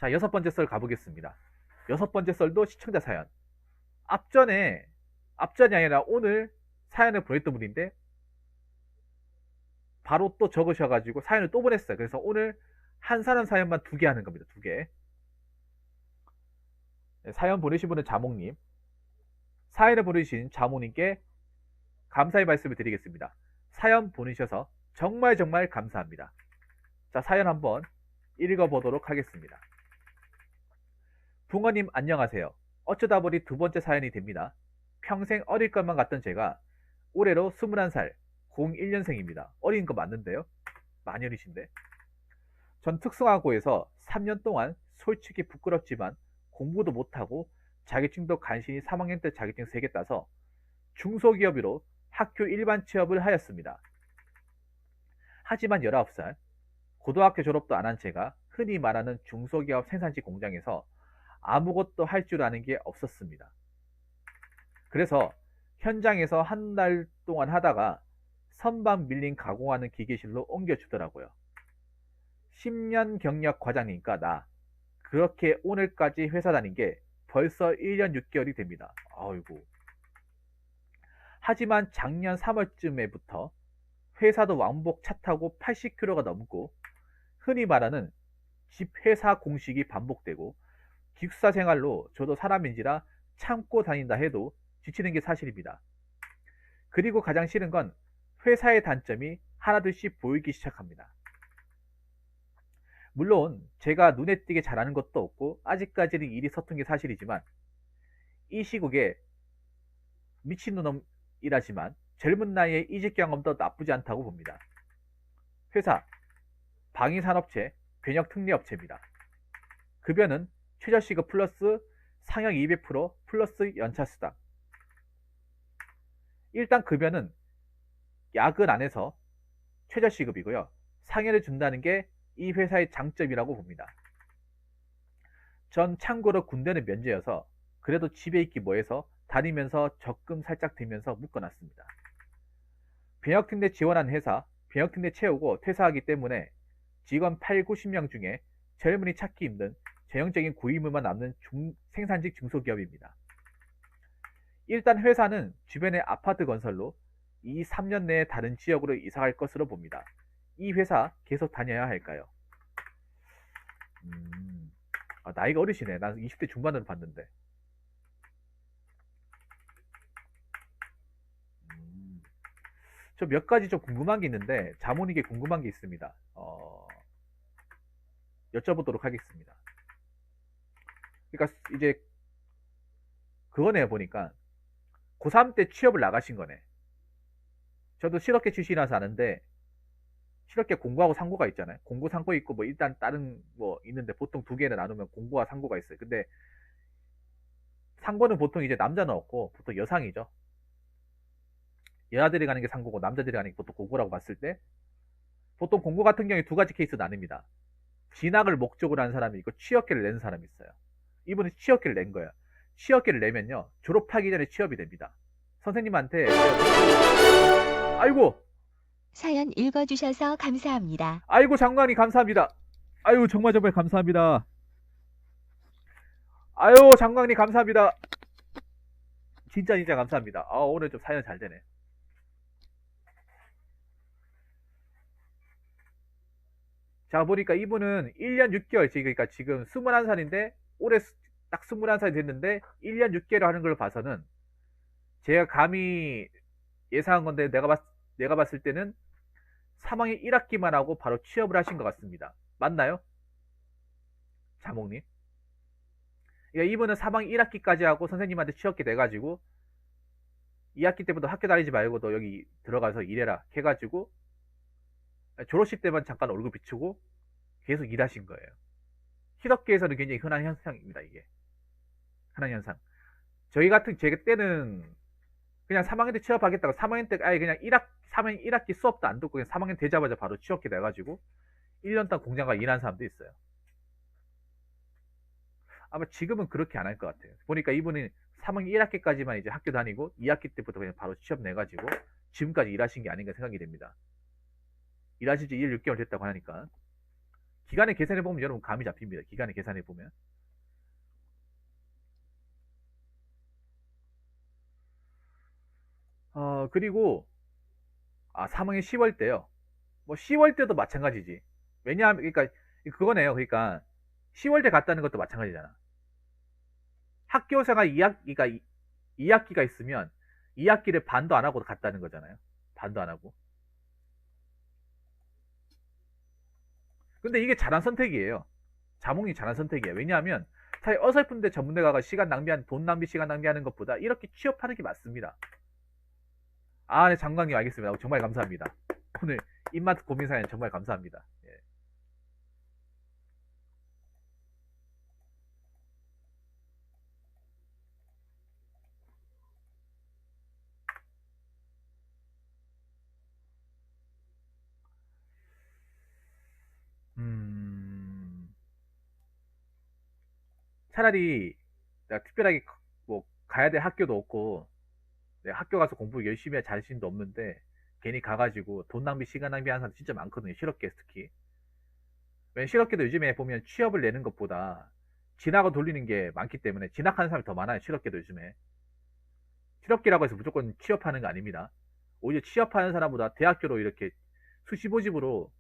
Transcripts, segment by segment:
자, 6번째 썰 가보겠습니다. 6번째 썰도 시청자 사연. 앞전이 아니라 오늘 사연을 보냈던 분인데 바로 또 적으셔가지고 사연을 또 보냈어요. 그래서 오늘 한 사람 사연만 2개 하는 겁니다. 2개. 사연 보내신 분은 자몽님. 사연을 보내주신 자몽님께 감사의 말씀을 드리겠습니다. 사연 보내셔서 정말 감사합니다. 자, 사연 한번 읽어보도록 하겠습니다. 붕어님 안녕하세요. 어쩌다 보니 2번째 사연이 됩니다. 평생 어릴 것만 같던 제가 올해로 21살 01년생입니다. 어린 거 맞는데요? 많이 어리신데. 전 특성화고에서 3년 동안 솔직히 부끄럽지만 공부도 못하고 자격증도 간신히 3학년 때 자격증 3개 따서 중소기업으로 학교 일반 취업을 하였습니다. 하지만 19살 고등학교 졸업도 안 한 제가 흔히 말하는 중소기업 생산지 공장에서 아무것도 할 줄 아는 게 없었습니다. 그래서 현장에서 한 달 동안 하다가 선반 밀링 가공하는 기계실로 옮겨주더라고요. 10년 경력 과장님과 나 그렇게 오늘까지 회사 다닌 게 벌써 1년 6개월이 됩니다. 아이고. 하지만 작년 3월쯤에부터 회사도 왕복 차 타고 80km가 넘고 흔히 말하는 집 회사 공식이 반복되고 기숙사 생활로 저도 사람인지라 참고 다닌다 해도 지치는 게 사실입니다. 그리고 가장 싫은 건 회사의 단점이 하나둘씩 보이기 시작합니다. 물론 제가 눈에 띄게 잘하는 것도 없고 아직까지는 일이 서툰 게 사실이지만 이 시국에 미친놈이라지만 젊은 나이에 이직 경험도 나쁘지 않다고 봅니다. 회사 방위산업체 변역특례업체입니다. 급여는 최저시급 플러스 상여 200% 플러스 연차수당. 일단 급여는 야근 안 해서 최저시급이고요. 상여를 준다는 게 이 회사의 장점이라고 봅니다. 전 참고로 군대는 면제여서 그래도 집에 있기 뭐해서 다니면서 적금 살짝 들면서 묶어놨습니다. 변역특례 지원한 회사 변역특례 채우고 퇴사하기 때문에 직원 8, 90명 중에 젊은이 찾기 힘든 전형적인 고위물만 남는 생산직 중소기업입니다. 일단 회사는 주변의 아파트 건설로 2, 3년 내에 다른 지역으로 이사갈 것으로 봅니다. 이 회사 계속 다녀야 할까요? 나이가 어리시네. 난 20대 중반으로 봤는데. 저 몇 가지 좀 궁금한 게 있는데 자문에게 궁금한 게 있습니다. 여쭤보도록 하겠습니다. 그러니까 이제 그거네요. 보니까 고3 때 취업을 나가신 거네. 저도 실업계 출신이라서 아는데 실업계 공고하고 상고가 있잖아요. 공고 상고 있고 뭐 일단 다른 뭐 있는데 보통 2개를 나누면 공고와 상고가 있어요. 근데 상고는 보통 이제 남자는 없고 보통 여상이죠. 여자들이 가는 게 상고고 남자들이 가는 게 보통 공고라고 봤을 때 보통 공고 같은 경우에 2가지 케이스 나뉩니다. 진학을 목적으로 하는 사람이 있고 취업계를 내는 사람이 있어요. 이분은 취업계를 낸 거예요. 취업계를 내면요 졸업하기 전에 취업이 됩니다. 선생님한테 아이고 사연 읽어주셔서 감사합니다. 아이고 장관님 감사합니다. 아유 정말 감사합니다. 아유 장관님 감사합니다. 진짜 감사합니다. 오늘 좀 사연 잘 되네. 자 보니까 이분은 1년 6개월 그러니까 지금 21살인데 올해 딱 21살이 됐는데 1년 6개월 하는 걸 봐서는 제가 감히 예상한 건데 내가 봤을 때는 3학년 1학기만 하고 바로 취업을 하신 것 같습니다. 맞나요? 자몽님. 그러니까 이분은 3학년 1학기까지 하고 선생님한테 취업게 돼가지고 2학기 때부터 학교 다니지 말고 너 여기 들어가서 일해라 해가지고 졸업식 때만 잠깐 얼굴 비추고 계속 일하신 거예요. 실업계에서는 굉장히 흔한 현상입니다. 이게 흔한 현상. 제가 때는 그냥 3학년 때 취업하겠다고 3학년 때 아예 그냥 3학년 1학기 수업도 안 듣고 그냥 3학년 되자마자 바로 취업게 돼가지고 1년 동안 공장가 일한 사람도 있어요. 아마 지금은 그렇게 안 할 것 같아요. 보니까 이분이 3학년 1학기까지만 이제 학교 다니고 2학기 때부터 그냥 바로 취업 내가지고 지금까지 일하신 게 아닌가 생각이 됩니다. 일하신 지 1, 6개월 됐다고 하니까 기간에 계산해보면 여러분 감이 잡힙니다. 기간에 계산해보면. 그리고, 3학년 10월 때요. 뭐 10월 때도 마찬가지지. 왜냐하면, 그러니까, 그거네요. 그러니까, 10월 때 갔다는 것도 마찬가지잖아. 학교생활 2학기가, 2학기가 있으면, 2학기를 반도 안 하고 갔다는 거잖아요. 반도 안 하고. 근데 이게 잘한 선택이에요. 자몽이 잘한 선택이에요. 왜냐하면 사실 어설픈데 전문대 가가 돈 낭비 시간 낭비하는 것보다 이렇게 취업하는 게 맞습니다. 네, 장관님 알겠습니다. 정말 감사합니다. 오늘 입맛 고민 사연 정말 감사합니다. 예. 차라리 내가 특별하게 뭐 가야 될 학교도 없고 내가 학교 가서 공부 열심히 할 자신도 없는데 괜히 가가지고 돈 낭비 시간 낭비하는 사람 진짜 많거든요. 실업계 특히. 왜냐면 실업계도 요즘에 보면 취업을 내는 것보다 진학을 돌리는 게 많기 때문에 진학하는 사람이 더 많아요. 실업계도 요즘에. 실업계라고 해서 무조건 취업하는 거 아닙니다. 오히려 취업하는 사람보다 대학교로 이렇게 수시모집으로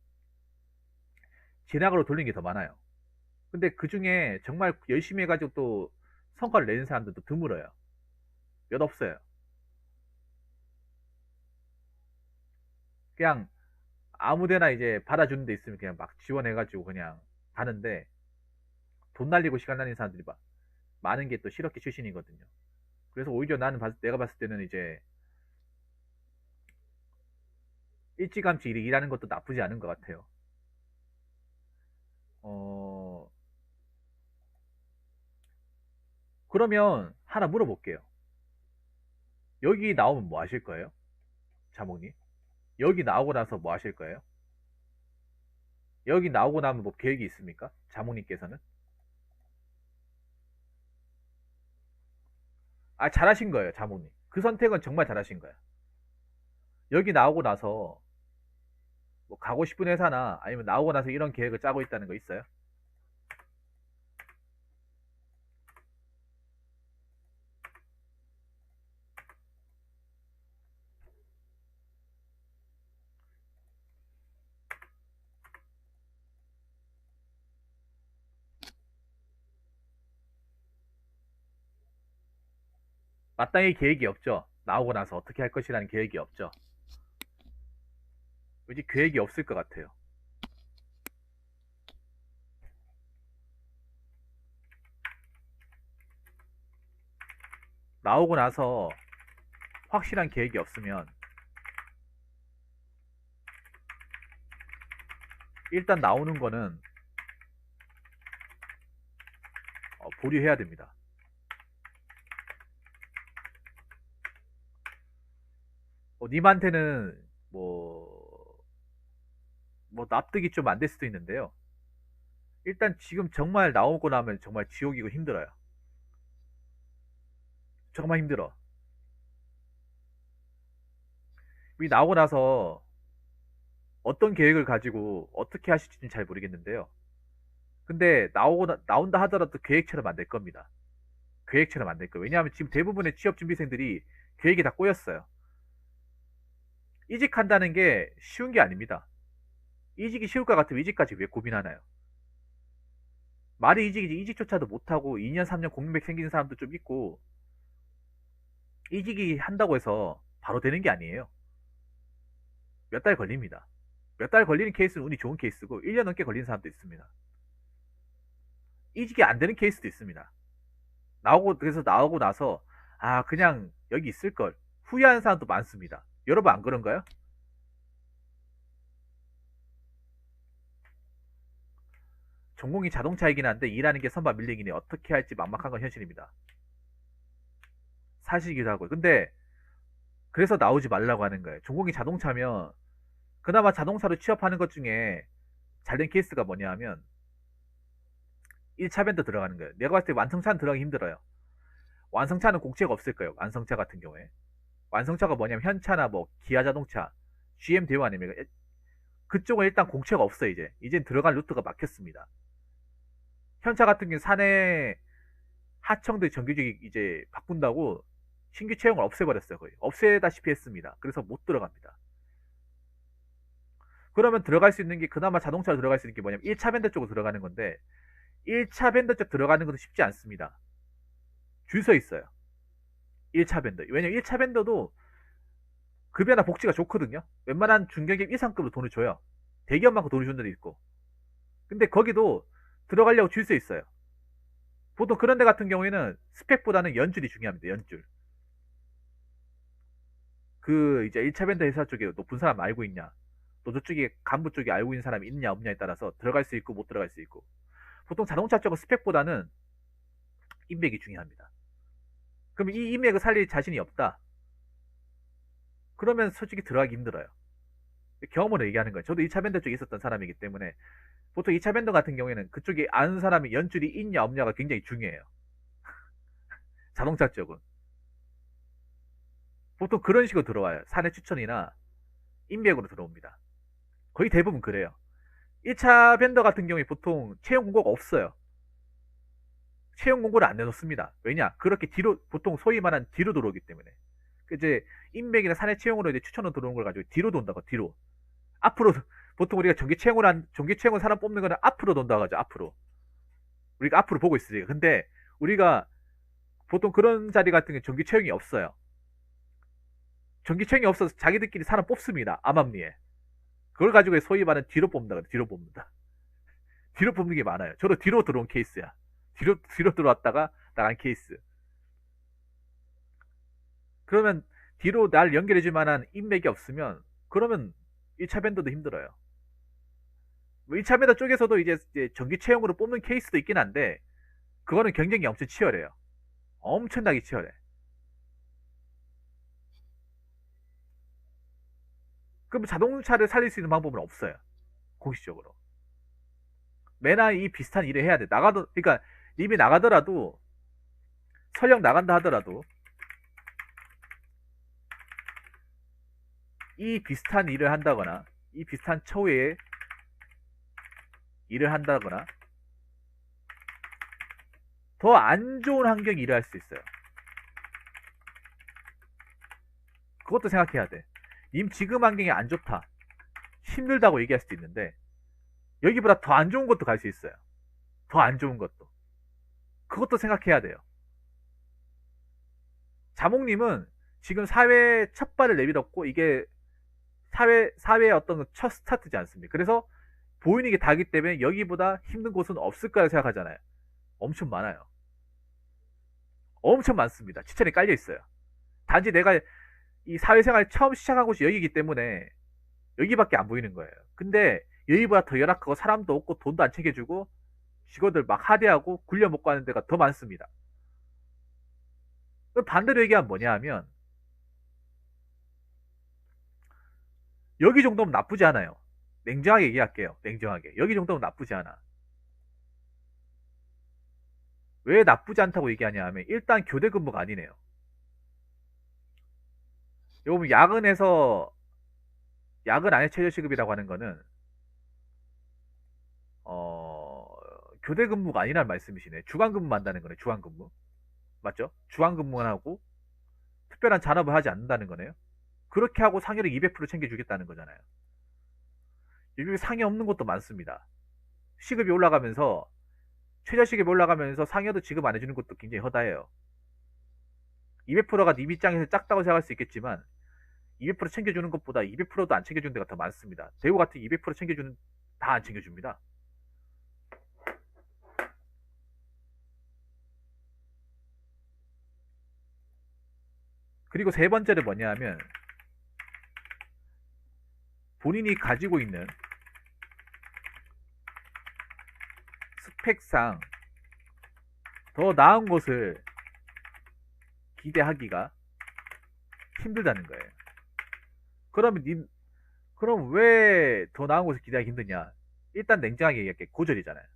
진학으로 돌리는 게 더 많아요. 근데 그 중에 정말 열심히 해가지고 또 성과를 내는 사람들도 드물어요. 몇 없어요. 그냥 아무데나 이제 받아주는 데 있으면 그냥 막 지원해가지고 그냥 가는데 돈 날리고 시간 날리는 사람들이 많은 게 또 실업계 출신이거든요. 그래서 오히려 내가 봤을 때는 이제 일찌감치 일하는 것도 나쁘지 않은 것 같아요. 어, 그러면 하나 물어볼게요. 여기 나오면 뭐 하실 거예요? 자몽님? 여기 나오고 나서 뭐 하실 거예요? 여기 나오고 나면 뭐 계획이 있습니까? 자몽님께서는? 잘하신 거예요, 자몽님. 그 선택은 정말 잘하신 거예요. 여기 나오고 나서 뭐 가고 싶은 회사나 아니면 나오고 나서 이런 계획을 짜고 있다는 거 있어요? 마땅히 계획이 없죠. 나오고 나서 어떻게 할 것이라는 계획이 없죠. 왠지 계획이 없을 것 같아요. 나오고 나서 확실한 계획이 없으면 일단 나오는 거는 보류해야 됩니다. 님한테는 뭐 납득이 좀 안 될 수도 있는데요. 일단 지금 정말 나오고 나면 정말 지옥이고 힘들어요. 정말 힘들어. 이 나오고 나서 어떤 계획을 가지고 어떻게 하실지는 잘 모르겠는데요. 근데 나온다 하더라도 계획처럼 안 될 겁니다. 계획처럼 안 될 거예요. 왜냐하면 지금 대부분의 취업 준비생들이 계획이 다 꼬였어요. 이직한다는 게 쉬운 게 아닙니다. 이직이 쉬울 것 같으면 이직까지 왜 고민하나요? 말이 이직이지 이직조차도 못하고 2년 3년 공백 생기는 사람도 좀 있고 이직이 한다고 해서 바로 되는 게 아니에요. 몇 달 걸립니다. 몇 달 걸리는 케이스는 운이 좋은 케이스고 1년 넘게 걸리는 사람도 있습니다. 이직이 안 되는 케이스도 있습니다. 그래서 나오고 나서 그냥 여기 있을 걸 후회하는 사람도 많습니다. 여러분 안 그런가요? 전공이 자동차이긴 한데 일하는 게 선박 밀리기니 어떻게 할지 막막한 건 현실입니다. 사실이기도 하고요. 근데 그래서 나오지 말라고 하는 거예요. 전공이 자동차면 그나마 자동차로 취업하는 것 중에 잘된 케이스가 뭐냐 하면 1차 밴드 들어가는 거예요. 내가 봤을 때 완성차는 들어가기 힘들어요. 완성차는 공채가 없을 거예요. 완성차 같은 경우에. 완성차가 뭐냐면 현차나 뭐 기아 자동차, GM 대우 아닙니까? 그쪽은 일단 공채가 없어요. 이젠 들어갈 루트가 막혔습니다. 현차 같은 경우는 사내 하청들 정규직이 이제 바꾼다고 신규 채용을 없애버렸어요. 거의 없애다시피 했습니다. 그래서 못 들어갑니다. 그러면 들어갈 수 있는 게 그나마 자동차로 들어갈 수 있는 게 뭐냐면 1차 벤더 쪽으로 들어가는 건데 1차 벤더 쪽 들어가는 것도 쉽지 않습니다. 줄 서 있어요. 1차 벤더. 왜냐면 1차 벤더도 급여나 복지가 좋거든요. 웬만한 중견기업 이상급으로 돈을 줘요. 대기업만큼 돈을 준 데도 있고. 근데 거기도 들어가려고 줄 서 있어요. 보통 그런 데 같은 경우에는 스펙보다는 연줄이 중요합니다. 연줄. 그 이제 1차 벤더 회사 쪽에 높은 사람 알고 있냐, 또 저쪽에 간부 쪽에 알고 있는 사람이 있냐 없냐에 따라서 들어갈 수 있고 못 들어갈 수 있고. 보통 자동차 쪽은 스펙보다는 인맥이 중요합니다. 그럼 이 인맥을 살릴 자신이 없다. 그러면 솔직히 들어가기 힘들어요. 경험으로 얘기하는 거예요. 저도 2차 벤더 쪽에 있었던 사람이기 때문에 보통 2차 벤더 같은 경우에는 그쪽에 아는 사람이 연줄이 있냐 없냐가 굉장히 중요해요. 자동차 쪽은 보통 그런 식으로 들어와요. 사내 추천이나 인맥으로 들어옵니다. 거의 대부분 그래요. 1차 벤더 같은 경우에 보통 채용 공고가 없어요. 채용 공고를 안 내놓습니다. 왜냐? 그렇게 뒤로, 보통 소위 말하는 뒤로 들어오기 때문에. 이제 인맥이나 사내 채용으로 이제 추천으로 들어오는 걸 가지고 뒤로 돈다고, 뒤로. 앞으로, 보통 우리가 정기 채용을 사람 뽑는 거는 앞으로 돈다고 하죠, 앞으로. 우리가 앞으로 보고 있으니까. 근데 우리가 보통 그런 자리 같은 게 정기 채용이 없어요. 정기 채용이 없어서 자기들끼리 사람 뽑습니다. 암암리에. 그걸 가지고 소위 말하는 뒤로 뽑는다 그래. 뒤로 뽑는다. 뒤로 뽑는 게 많아요. 저도 뒤로 들어온 케이스야. 뒤로 들어왔다가 나간 케이스. 그러면 뒤로 날 연결해줄 만한 인맥이 없으면 그러면 1차 벤더도 힘들어요. 1차 벤더 쪽에서도 이제 정기 채용으로 뽑는 케이스도 있긴 한데 그거는 경쟁이 엄청 치열해요. 엄청나게 치열해. 그럼 자동차를 살릴 수 있는 방법은 없어요. 공식적으로. 매나 이 비슷한 일을 해야 돼. 그러니까 이미 나가더라도 설령 나간다 하더라도 이 비슷한 일을 한다거나 이 비슷한 처우에 일을 한다거나 더 안 좋은 환경에 일을 할 수 있어요. 그것도 생각해야 돼. 님 지금 환경이 안 좋다, 힘들다고 얘기할 수도 있는데 여기보다 더 안 좋은 것도 갈 수 있어요. 더 안 좋은 것도. 그것도 생각해야 돼요. 자몽님은 지금 사회에 첫 발을 내밀었고 이게 사회의 어떤 첫 스타트지 않습니까? 그래서 보이는 게 다기 때문에 여기보다 힘든 곳은 없을 거라고 생각하잖아요. 엄청 많아요. 엄청 많습니다. 지천에 깔려 있어요. 단지 내가 이 사회생활 처음 시작한 곳이 여기이기 때문에 여기밖에 안 보이는 거예요. 근데 여기보다 더 열악하고 사람도 없고 돈도 안 챙겨주고 직원들 막 하대하고 굴려 먹고 하는 데가 더 많습니다. 반대로 얘기하면 뭐냐 하면 여기 정도면 나쁘지 않아요. 냉정하게 얘기할게요. 냉정하게. 여기 정도면 나쁘지 않아. 왜 나쁘지 않다고 얘기하냐 하면 일단 교대 근무가 아니네요. 요즘 야근 안에 최저시급이라고 하는 거는 교대 근무가 아니란 말씀이시네. 주간 근무만 한다는 거네. 주간 근무. 맞죠? 주간 근무만 하고 특별한 잔업을 하지 않는다는 거네요. 그렇게 하고 상여를 200% 챙겨주겠다는 거잖아요. 요즘에 상여 없는 것도 많습니다. 시급이 올라가면서 최저시급이 올라가면서 상여도 지급 안 해주는 것도 굉장히 허다해요. 200%가 님 입장에서 작다고 생각할 수 있겠지만 200% 챙겨주는 것보다 200%도 안 챙겨주는 데가 더 많습니다. 대우 같은 200% 챙겨주는 다 안 챙겨줍니다. 그리고 세 번째는 뭐냐 하면 본인이 가지고 있는 스펙상 더 나은 것을 기대하기가 힘들다는 거예요. 그럼 왜 더 나은 것을 기대하기 힘드냐? 일단 냉정하게 얘기할게. 고졸이잖아요.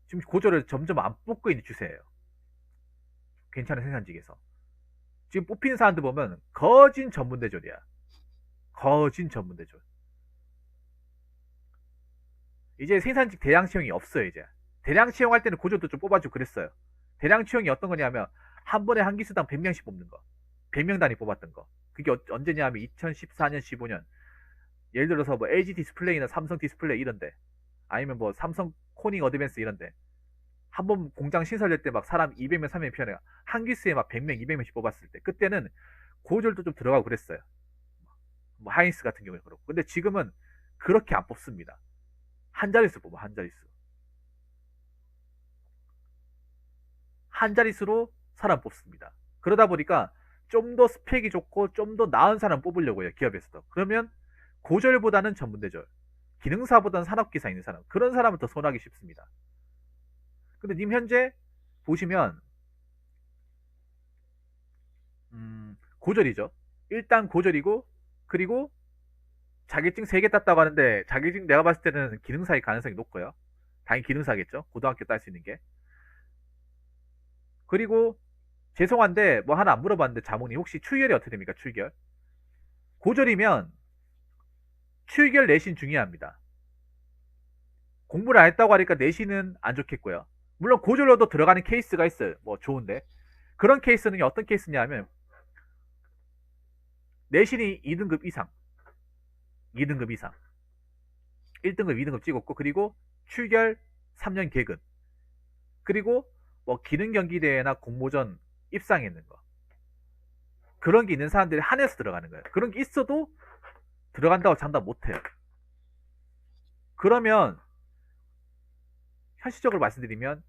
지금 고졸을 점점 안 뽑고 있는 추세예요. 괜찮은 생산직에서. 지금 뽑히는 사람들 보면 거진 전문대졸이야. 거진 전문대졸. 이제 생산직 대량 채용이 없어요. 이제 대량 채용할 때는 고졸도 좀 뽑아주고 그랬어요. 대량 채용이 어떤 거냐면 한 번에 한 기수당 100명씩 뽑는 거. 100명 단위 뽑았던 거. 그게 언제냐면 2014년, 15년. 예를 들어서 뭐 LG 디스플레이나 삼성 디스플레이 이런데, 아니면 뭐 삼성 코닝 어드밴스 이런데, 한 번 공장 신설될 때 막 사람 200명, 300명 피어나가 한 기수에 막 100명, 200명씩 뽑았을 때, 그때는 고졸도 좀 들어가고 그랬어요. 뭐 하이닉스 같은 경우에 그렇고. 근데 지금은 그렇게 안 뽑습니다. 한 자릿수 뽑아, 한 자릿수. 한 자릿수로 사람 뽑습니다. 그러다 보니까 좀 더 스펙이 좋고 좀 더 나은 사람 뽑으려고 해요, 기업에서도. 그러면 고졸보다는 전문대졸, 기능사보다는 산업기사 있는 사람, 그런 사람을 더 선호하기 쉽습니다. 근데 님 현재 보시면 고졸이죠. 일단 고졸이고, 그리고 자격증 3개 땄다고 하는데 자격증 내가 봤을 때는 기능사일 가능성이 높고요. 당연히 기능사겠죠. 고등학교 딸 수 있는 게. 그리고 죄송한데 뭐 하나 안 물어봤는데 자몽님 혹시 출결이 어떻게 됩니까? 출결. 고졸이면 출결 내신 중요합니다. 공부를 안 했다고 하니까 내신은 안 좋겠고요. 물론 고졸로도 들어가는 케이스가 있어요. 뭐 좋은데 그런 케이스는 어떤 케이스냐면 내신이 2등급 이상, 2등급 이상, 1등급, 2등급 찍었고, 그리고 출결 3년 개근, 그리고 뭐 기능 경기 대회나 공모전 입상했는 거, 그런 게 있는 사람들이 한해서 들어가는 거예요. 그런 게 있어도 들어간다고 장담 못해요. 그러면 현실적으로 말씀드리면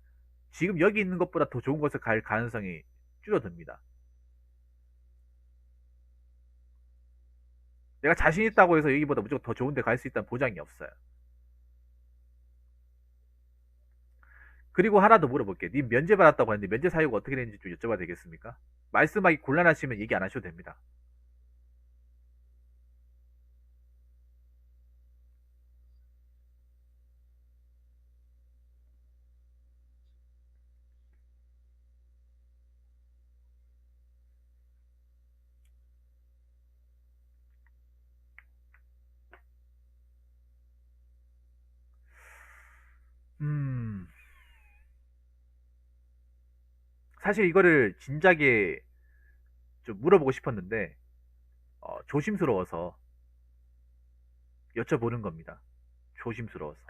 지금 여기 있는 것보다 더 좋은 곳을 갈 가능성이 줄어듭니다. 내가 자신 있다고 해서 여기보다 무조건 더 좋은 데 갈 수 있다는 보장이 없어요. 그리고 하나 더 물어볼게요. 님 면제 받았다고 했는데 면제 사유가 어떻게 되는지 좀 여쭤봐도 되겠습니까? 말씀하기 곤란하시면 얘기 안 하셔도 됩니다. 음, 사실 이거를 진작에 좀 물어보고 싶었는데 조심스러워서 여쭤보는 겁니다. 조심스러워서.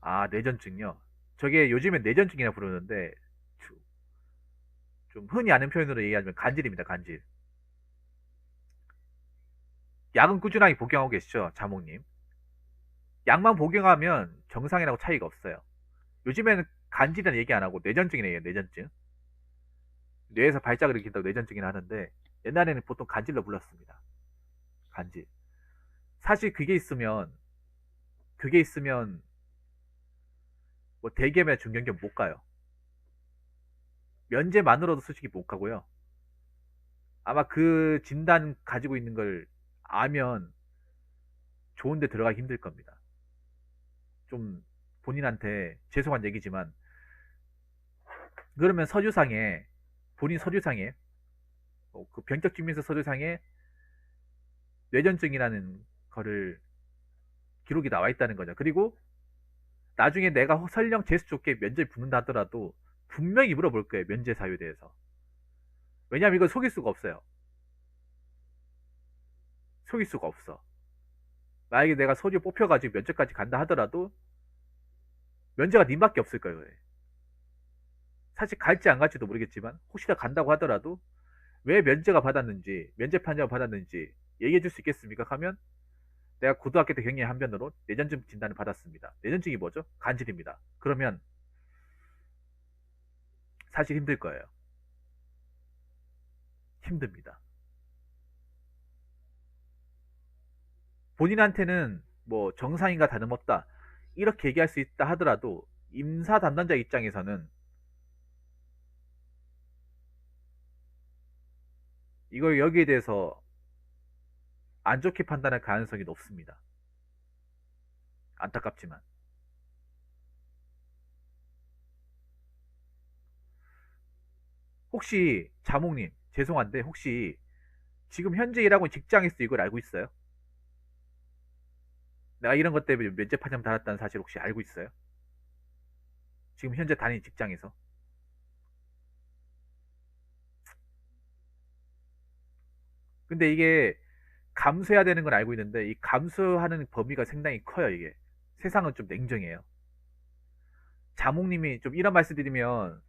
아, 내전증요. 저게 요즘엔 내전증이라 부르는데 좀 흔히 아는 표현으로 얘기하면 간질입니다. 간질. 약은 꾸준하게 복용하고 계시죠, 자몽님? 약만 복용하면 정상이라고 차이가 없어요. 요즘에는 간질이라는 얘기 안 하고 내전증이라고 해요. 내전증. 뇌에서 발작을 일으킨다고 내전증이라 하는데 옛날에는 보통 간질로 불렀습니다. 간질. 사실 그게 있으면 뭐 대기업이나 중견기업 못 가요. 면제만으로도 솔직히 못 가고요. 아마 그 진단 가지고 있는 걸 알면 좋은데 들어가기 힘들 겁니다. 좀 본인한테 죄송한 얘기지만, 그러면 서류상에, 본인 서류상에, 그 병적증명서 서류상에 뇌전증이라는 거를 기록이 나와 있다는 거죠. 그리고 나중에 내가 설령 재수 좋게 면접이 붙는다 하더라도 분명히 물어볼 거예요. 면제 사유에 대해서. 왜냐하면 이걸 속일 수가 없어요. 속일 수가 없어. 만약에 내가 서류 뽑혀가지고 면접까지 간다 하더라도 면제가 님밖에 없을 거예요. 사실 갈지 안 갈지도 모르겠지만 혹시나 간다고 하더라도 왜 면제가 받았는지, 면제 판정을 받았는지 얘기해 줄 수 있겠습니까? 하면 내가 고등학교 때 경력의 한 변으로 내전증 진단을 받았습니다. 내전증이 뭐죠? 간질입니다. 그러면 사실 힘들 거예요. 힘듭니다. 본인한테는 뭐 정상인과 다름없다 이렇게 얘기할 수 있다 하더라도 임사 담당자 입장에서는 이걸 여기에 대해서 안 좋게 판단할 가능성이 높습니다. 안타깝지만. 혹시 자몽님, 죄송한데 혹시 지금 현재 일하고 있는 직장에서 이걸 알고 있어요? 내가 이런 것 때문에 면접 파점 달았다는 사실 혹시 알고 있어요? 지금 현재 다니는 직장에서. 근데 이게 감수해야 되는 건 알고 있는데 이 감수하는 범위가 상당히 커요, 이게. 세상은 좀 냉정해요. 자몽님이 좀 이런 말씀 드리면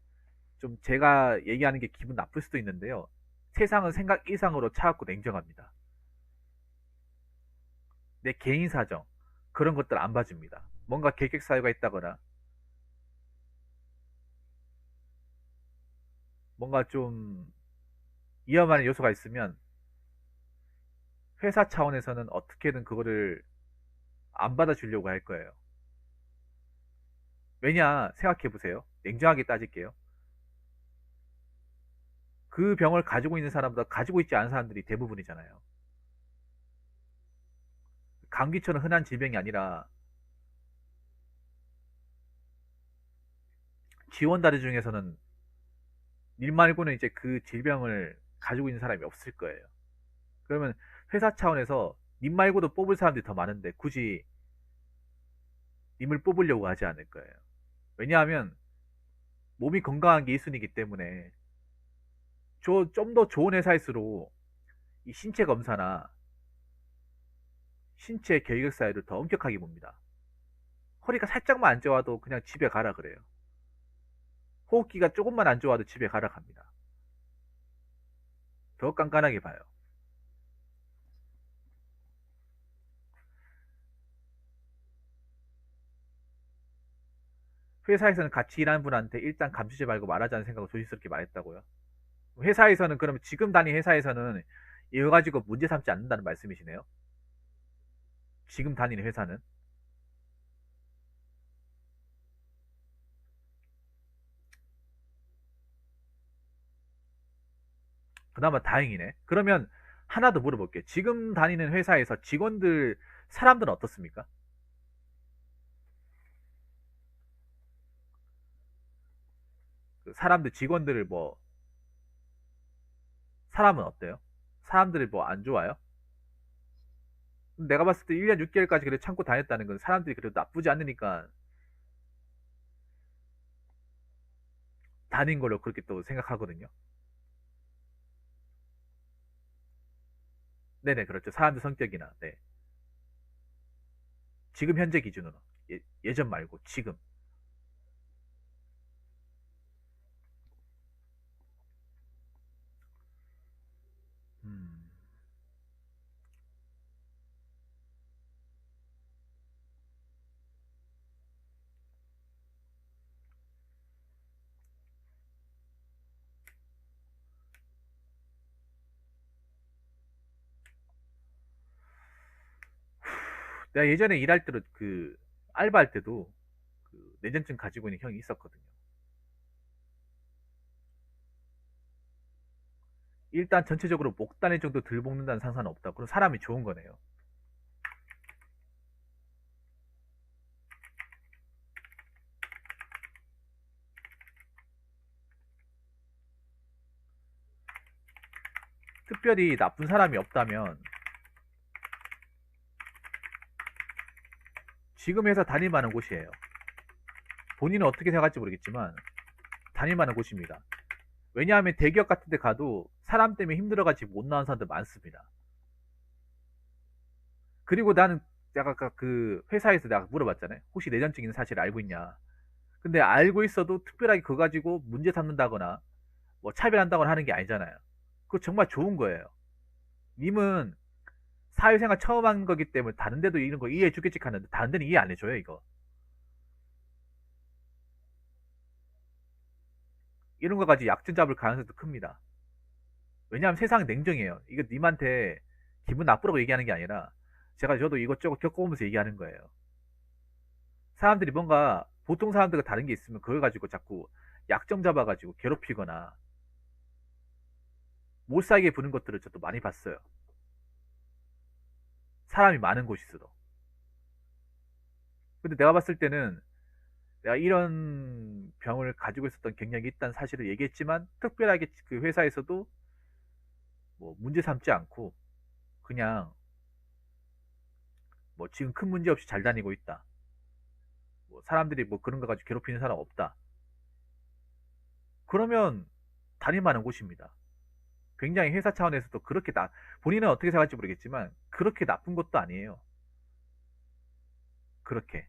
좀 제가 얘기하는 게 기분 나쁠 수도 있는데요. 세상은 생각 이상으로 차갑고 냉정합니다. 내 개인 사정, 그런 것들 안 봐줍니다. 뭔가 계획 사유가 있다거나, 뭔가 좀 위험한 요소가 있으면 회사 차원에서는 어떻게든 그거를 안 받아주려고 할 거예요. 왜냐, 생각해 보세요. 냉정하게 따질게요. 그 병을 가지고 있는 사람보다 가지고 있지 않은 사람들이 대부분이잖아요. 감기처럼 흔한 질병이 아니라 지원자들 중에서는 일 말고는 이제 그 질병을 가지고 있는 사람이 없을 거예요. 그러면 회사 차원에서 님 말고도 뽑을 사람들이 더 많은데 굳이 님을 뽑으려고 하지 않을 거예요. 왜냐하면 몸이 건강한 게 1순위이기 때문에 좀 더 좋은 회사일수록 이 신체 검사나 신체 결격 사유를 더 엄격하게 봅니다. 허리가 살짝만 안 좋아도 그냥 집에 가라 그래요. 호흡기가 조금만 안 좋아도 집에 가라 합니다. 더 깐깐하게 봐요. 회사에서는 같이 일하는 분한테 일단 감추지 말고 말하자는 생각으로 조심스럽게 말했다고요. 회사에서는 그러면 지금 다니는 회사에서는 이거 가지고 문제 삼지 않는다는 말씀이시네요. 지금 다니는 회사는 그나마 다행이네. 그러면 하나 더 물어볼게요. 지금 다니는 회사에서 직원들 사람들은 어떻습니까? 그 사람들 직원들을 뭐 사람은 어때요? 사람들이 뭐 안 좋아요? 내가 봤을 때 1년 6개월까지 그래 참고 다녔다는 건 사람들이 그래도 나쁘지 않으니까 다닌 걸로 그렇게 또 생각하거든요. 네네, 그렇죠. 사람들 성격이나, 네. 지금 현재 기준으로. 예전 말고, 지금. 음. 내가 예전에 일할 때도 알바할 때도 내전증 가지고 있는 형이 있었거든요. 일단 전체적으로 목 다닐 정도 덜 볶는다는 상사는 없다. 그럼 사람이 좋은 거네요. 특별히 나쁜 사람이 없다면 지금 회사 다닐 만한 곳이에요. 본인은 어떻게 생각할지 모르겠지만 다닐 만한 곳입니다. 왜냐하면 대기업 같은 데 가도 사람 때문에 힘들어가지고 못 나온 사람들 많습니다. 그리고 나는 내가 아까 그 회사에서 내가 물어봤잖아요. 혹시 내전증 있는 사실 알고 있냐? 근데 알고 있어도 특별하게 그거 가지고 문제 삼는다거나 뭐 차별한다거나 하는 게 아니잖아요. 그거 정말 좋은 거예요. 님은 사회생활 처음 한 거기 때문에 다른 데도 이런 거 이해해 주겠지 하는데 다른 데는 이해 안 해줘요, 이거. 이런 거 가지고 약점 잡을 가능성도 큽니다. 왜냐하면 세상은 냉정해요. 이거 님한테 기분 나쁘라고 얘기하는 게 아니라 저도 이것저것 겪어보면서 얘기하는 거예요. 사람들이 뭔가 보통 사람들과 다른 게 있으면 그걸 가지고 자꾸 약점 잡아가지고 괴롭히거나 못 살게 부는 것들을 저도 많이 봤어요. 사람이 많은 곳일수록. 근데 내가 봤을 때는 내가 이런 병을 가지고 있었던 경력이 있다는 사실을 얘기했지만 특별하게 그 회사에서도 뭐 문제 삼지 않고 그냥 뭐 지금 큰 문제 없이 잘 다니고 있다. 뭐 사람들이 뭐 그런 거 가지고 괴롭히는 사람 없다. 그러면 다닐만한 곳입니다. 굉장히 회사 차원에서도 그렇게 본인은 어떻게 생각할지 모르겠지만 그렇게 나쁜 것도 아니에요. 그렇게.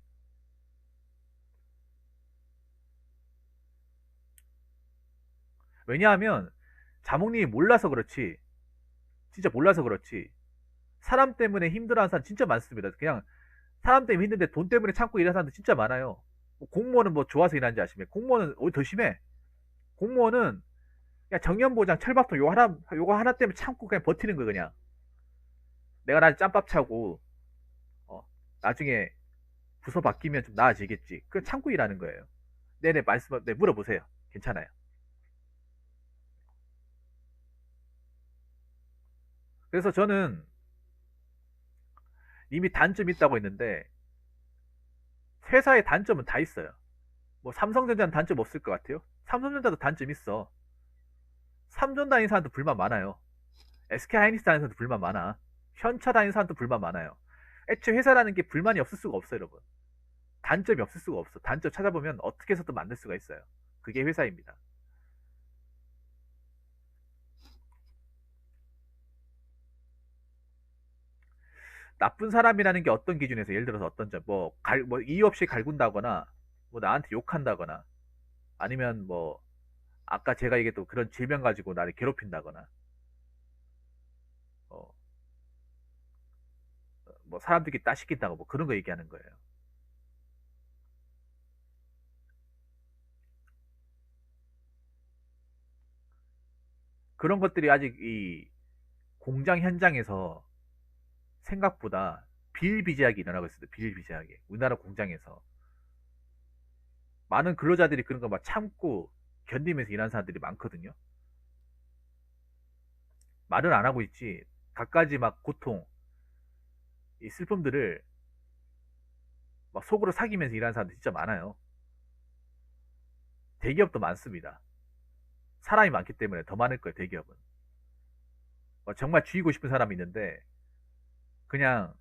왜냐하면 자몽님이 몰라서 그렇지, 진짜 몰라서 그렇지, 사람 때문에 힘들어하는 사람 진짜 많습니다. 그냥 사람 때문에 힘든데 돈 때문에 참고 일하는 사람들 진짜 많아요. 뭐 공무원은 뭐 좋아서 일하는지 아시면 공무원은 오히려 더 심해. 공무원은 그냥 정년보장 철밥통 요거 하나 때문에 참고 그냥 버티는 거 그냥. 내가 나중에 짬밥 차고 나중에 부서 바뀌면 좀 나아지겠지. 그냥 참고 일하는 거예요. 네네 네 물어보세요. 괜찮아요. 그래서 저는 이미 단점이 있다고 했는데 회사의 단점은 다 있어요. 뭐 삼성전자는 단점 없을 것 같아요. 삼성전자도 단점 있어. 삼전 다니는 사람도 불만 많아요. SK 하이닉스 다니는 사람도 불만 많아. 현차 다니는 사람도 불만 많아요. 애초에 회사라는 게 불만이 없을 수가 없어요, 여러분. 단점이 없을 수가 없어. 단점 찾아보면 어떻게 해서든 만들 수가 있어요. 그게 회사입니다. 나쁜 사람이라는 게 어떤 기준에서 예를 들어서 어떤 점, 뭐 이유 없이 갈군다거나, 뭐 나한테 욕한다거나, 아니면 뭐 아까 제가 얘기했던 그런 질병 가지고 나를 괴롭힌다거나, 어, 뭐 사람들끼리 따시킨다고 뭐 그런 거 얘기하는 거예요. 그런 것들이 아직 이 공장 현장에서 생각보다 비일비재하게 일어나고 있습니다. 비일비재하게. 우리나라 공장에서. 많은 근로자들이 그런 거 막 참고 견디면서 일하는 사람들이 많거든요. 말은 안 하고 있지. 갖가지 막 고통, 이 슬픔들을 막 속으로 사기면서 일하는 사람들 진짜 많아요. 대기업도 많습니다. 사람이 많기 때문에 더 많을 거예요, 대기업은. 정말 죽이고 싶은 사람이 있는데, 그냥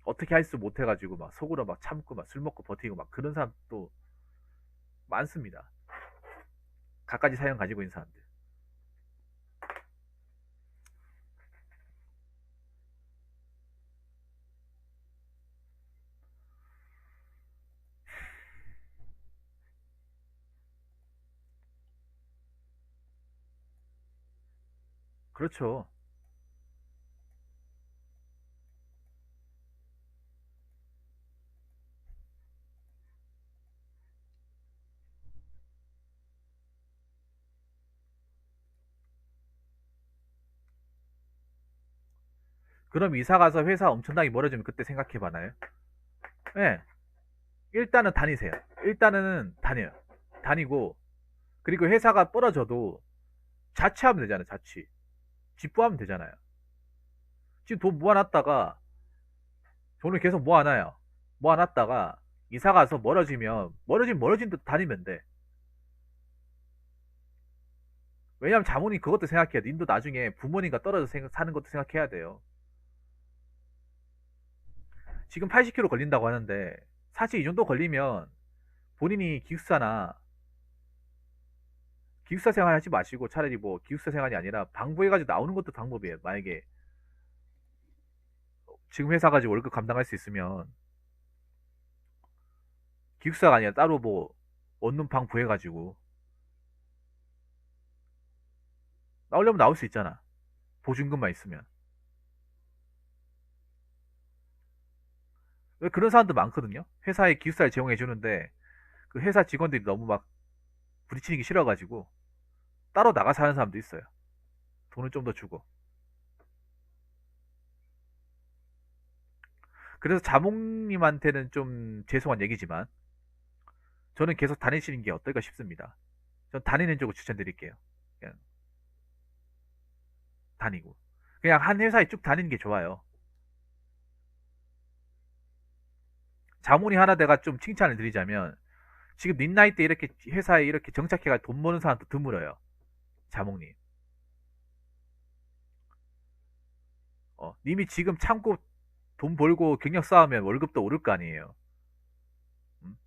어떻게 할 수 못해가지고 막 속으로 막 참고 막 술 먹고 버티고 막 그런 사람도 많습니다. 갖가지 사연 가지고 있는 사람들. 그렇죠. 그럼 이사 가서 회사 엄청나게 멀어지면 그때 생각해 봐나요? 네. 일단은 다니세요. 일단은 다녀요. 다니고, 그리고 회사가 벌어져도 자취하면 되잖아요, 자취. 집부하면 되잖아요. 지금 돈 모아놨다가, 돈을 계속 모아놔요. 모아놨다가, 이사 가서 멀어지면 멀어진 데 다니면 돼. 왜냐면 자문이 그것도 생각해야 돼. 님도 나중에 부모님과 떨어져 사는 것도 생각해야 돼요. 지금 80km 걸린다고 하는데, 사실 이 정도 걸리면 본인이 기숙사 생활 하지 마시고 차라리 뭐 기숙사 생활이 아니라 방부해가지고 나오는 것도 방법이에요. 만약에 지금 회사 가지고 월급 감당할 수 있으면 기숙사가 아니라 따로 뭐 원룸 방 구해가지고 나오려면 나올 수 있잖아. 보증금만 있으면. 왜 그런 사람도 많거든요. 회사에 기숙사를 제공해 주는데 그 회사 직원들이 너무 막 부딪히는 게 싫어가지고 따로 나가 사는 사람도 있어요. 돈을 좀 더 주고. 그래서 자몽님한테는 좀 죄송한 얘기지만 저는 계속 다니시는 게 어떨까 싶습니다. 전 다니는 쪽을 추천드릴게요. 그냥 다니고. 그냥 한 회사에 쭉 다니는 게 좋아요. 자문이 하나 내가 좀 칭찬을 드리자면 지금 님 나이 때 이렇게 회사에 이렇게 정착해가 돈 버는 사람도 드물어요. 자몽님. 님이 지금 참고 돈 벌고 경력 쌓으면 월급도 오를 거 아니에요. 음?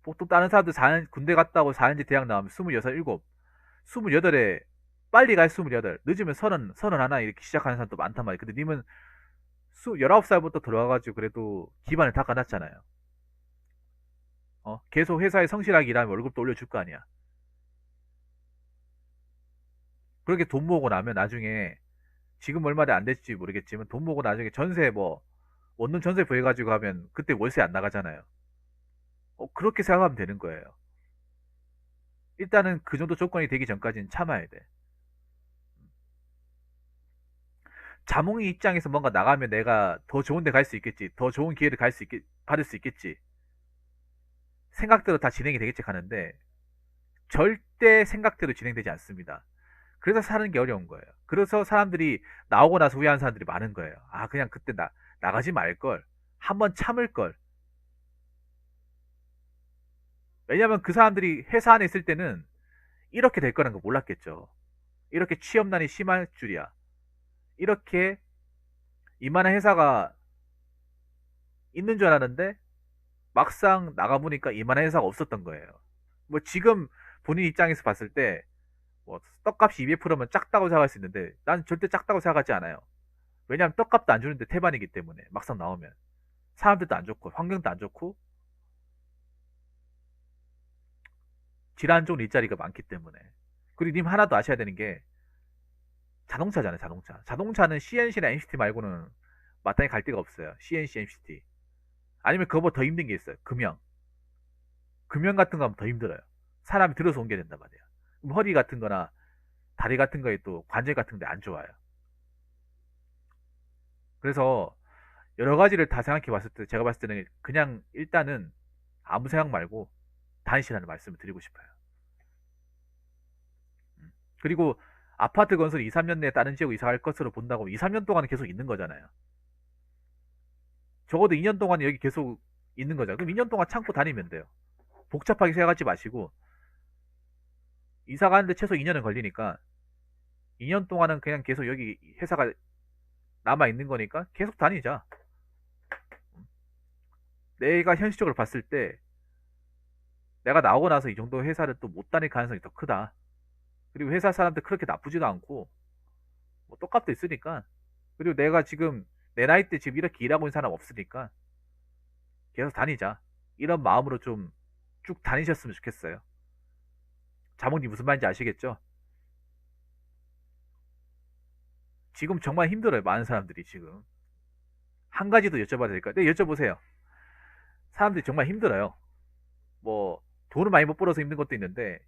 보통 다른 사람들 군대 갔다 오고 4년제 대학 나오면 26, 7, 28에 빨리 갈 28, 늦으면 30, 31 이렇게 시작하는 사람도 많단 말이에요. 근데 님은 19살부터 들어와가지고 그래도 기반을 닦아놨잖아요. 계속 회사에 성실하게 일하면 월급도 올려줄 거 아니야. 그렇게 돈 모으고 나면 나중에 지금 얼마나 안 될지 모르겠지만 돈 모으고 나중에 전세 뭐 원룸 전세 구해가지고 하면 그때 월세 안 나가잖아요. 그렇게 생각하면 되는 거예요. 일단은 그 정도 조건이 되기 전까지는 참아야 돼. 자몽이 입장에서 뭔가 나가면 내가 더 좋은 데 갈 수 있겠지. 더 좋은 기회를 받을 수 있겠지. 생각대로 다 진행이 되겠지 하는데 절대 생각대로 진행되지 않습니다. 그래서 사는 게 어려운 거예요. 그래서 사람들이 나오고 나서 후회하는 사람들이 많은 거예요. 아, 그냥 그때 나가지 말걸. 한번 참을걸. 왜냐면 그 사람들이 회사 안에 있을 때는 이렇게 될 거라는 거 몰랐겠죠. 이렇게 취업난이 심할 줄이야. 이렇게 이만한 회사가 있는 줄 알았는데 막상 나가보니까 이만한 회사가 없었던 거예요. 뭐 지금 본인 입장에서 봤을 때 뭐 떡값이 200%면 작다고 생각할 수 있는데 난 절대 작다고 생각하지 않아요. 왜냐하면 떡값도 안 주는데 태반이기 때문에 막상 나오면 사람들도 안 좋고 환경도 안 좋고 질 안 좋은 일자리가 많기 때문에. 그리고 님 하나 더 아셔야 되는 게 자동차잖아요. 자동차는 CNC나 NCT 말고는 마땅히 갈 데가 없어요. CNC, NCT. 아니면 그거보다 더 힘든 게 있어요. 금형 같은 거 하면 더 힘들어요. 사람이 들어서 옮겨야 된단 말이에요. 그럼 허리 같은 거나 다리 같은 거에 또 관절 같은 데 안 좋아요. 그래서 여러 가지를 다 생각해 봤을 때 제가 봤을 때는 그냥 일단은 아무 생각 말고 다니시라는 말씀을 드리고 싶어요. 그리고 아파트 건설 2, 3년 내에 다른 지역으로 이사 갈 것으로 본다고 2, 3년 동안은 계속 있는 거잖아요. 적어도 2년 동안 여기 계속 있는 거잖아요. 그럼 2년 동안 참고 다니면 돼요. 복잡하게 생각하지 마시고 이사 가는데 최소 2년은 걸리니까 2년 동안은 그냥 계속 여기 회사가 남아 있는 거니까 계속 다니자. 내가 현실적으로 봤을 때 내가 나오고 나서 이 정도 회사를 또 못 다닐 가능성이 더 크다. 그리고 회사 사람들 그렇게 나쁘지도 않고 뭐 똑같도 있으니까. 그리고 내가 지금 내 나이 때 지금 이렇게 일하고 있는 사람 없으니까 계속 다니자. 이런 마음으로 좀 쭉 다니셨으면 좋겠어요. 자몽님 무슨 말인지 아시겠죠? 지금 정말 힘들어요. 많은 사람들이 지금. 한 가지 더 여쭤봐도 될까요? 네, 여쭤보세요. 사람들이 정말 힘들어요. 뭐 돈을 많이 못 벌어서 힘든 것도 있는데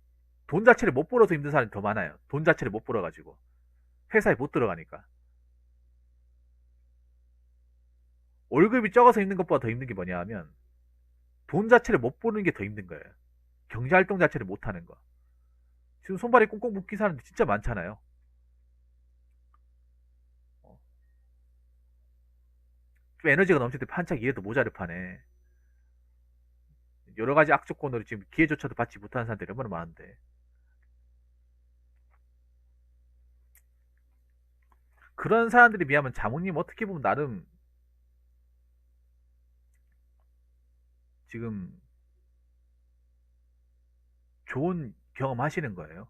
돈 자체를 못 벌어서 힘든 사람이 더 많아요. 돈 자체를 못 벌어가지고 회사에 못 들어가니까 월급이 적어서 힘든 것보다 더 힘든 게 뭐냐 하면 돈 자체를 못 버는 게 더 힘든 거예요. 경제활동 자체를 못 하는 거. 지금 손발이 꽁꽁 묶인 사람들 진짜 많잖아요. 어, 좀 에너지가 넘칠 때 한창 일해도 모자를 파네. 여러 가지 악조건으로 지금 기회조차도 받지 못하는 사람들이 얼마나 많은데. 그런 사람들에 비하면 자몽님 어떻게 보면 나름 지금 좋은 경험 하시는 거예요.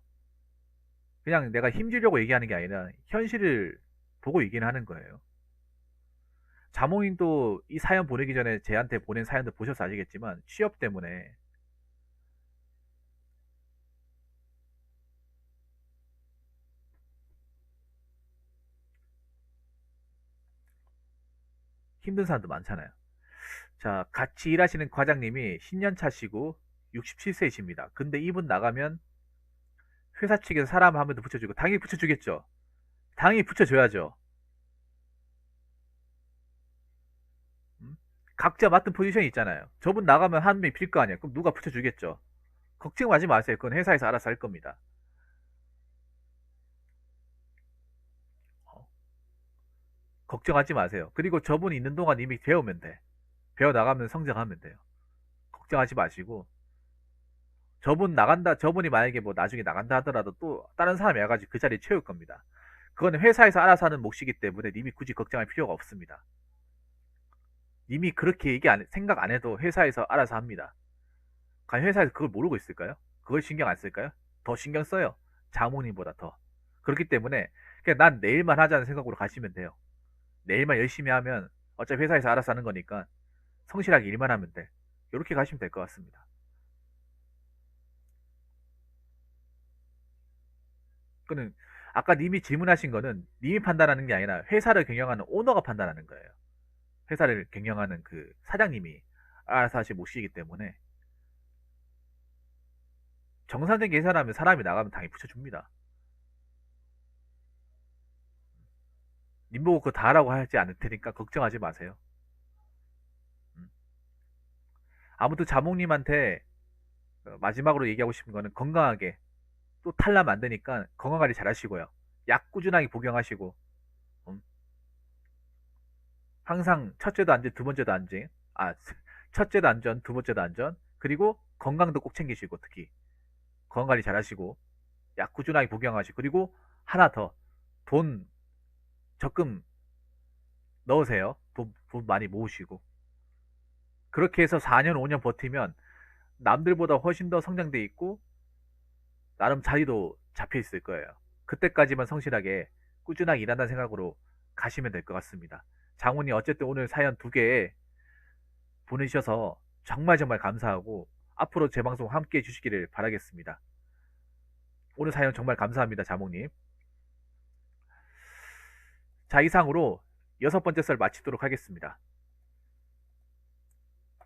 그냥 내가 힘주려고 얘기하는 게 아니라 현실을 보고 얘기는 하는 거예요. 자몽님도 이 사연 보내기 전에 제한테 보낸 사연도 보셔서 아시겠지만 취업 때문에 힘든 사람도 많잖아요. 자, 같이 일하시는 과장님이 10년 차시고 67세이십니다. 근데 이분 나가면 회사 측에서 사람 한 명 더 붙여주고 당연히 붙여주겠죠. 당연히 붙여줘야죠. 음? 각자 맡은 포지션이 있잖아요. 저분 나가면 한 명이 빌 거 아니에요. 그럼 누가 붙여주겠죠. 걱정하지 마세요. 그건 회사에서 알아서 할 겁니다. 어, 걱정하지 마세요. 그리고 저분이 있는 동안 이미 배우면 돼. 배워 나가면 성장하면 돼요. 걱정하지 마시고 저분이 만약에 뭐 나중에 나간다 하더라도 또 다른 사람이 와가지고 그 자리 채울 겁니다. 그거는 회사에서 알아서 하는 몫이기 때문에 님이 굳이 걱정할 필요가 없습니다. 님이 그렇게 생각 안 해도 회사에서 알아서 합니다. 과연 회사에서 그걸 모르고 있을까요? 그걸 신경 안 쓸까요? 더 신경 써요. 장모님보다 더. 그렇기 때문에 그냥 난 내일만 하자는 생각으로 가시면 돼요. 내일만 열심히 하면 어차피 회사에서 알아서 하는 거니까 성실하게 일만 하면 돼. 이렇게 가시면 될 것 같습니다. 그는 아까 님이 질문하신 거는 님이 판단하는 게 아니라 회사를 경영하는 오너가 판단하는 거예요. 회사를 경영하는 그 사장님이 알아서 하실 몫이기 때문에 정상적인 계산하면 사람이 나가면 당연히 붙여줍니다. 님 보고 그거 다 하라고 하지 않을 테니까 걱정하지 마세요. 아무튼 자몽님한테 마지막으로 얘기하고 싶은 거는 건강하게 또 탈나면 안 되니까 건강관리 잘 하시고요. 약 꾸준하게 복용하시고 항상 첫째도 안전, 두 번째도 안전, 첫째도 안전, 두 번째도 안전, 그리고 건강도 꼭 챙기시고 특히 건강관리 잘 하시고 약 꾸준하게 복용하시고 그리고 하나 더 돈 적금 넣으세요. 돈 많이 모으시고 그렇게 해서 4년, 5년 버티면 남들보다 훨씬 더 성장돼 있고 나름 자리도 잡혀 있을 거예요. 그때까지만 성실하게 꾸준하게 일한다는 생각으로 가시면 될 것 같습니다. 장훈이 어쨌든 오늘 사연 2개 보내주셔서 정말 정말 감사하고 앞으로 제 방송 함께 해주시기를 바라겠습니다. 오늘 사연 정말 감사합니다, 자몽님. 자, 이상으로 6번째 썰 마치도록 하겠습니다.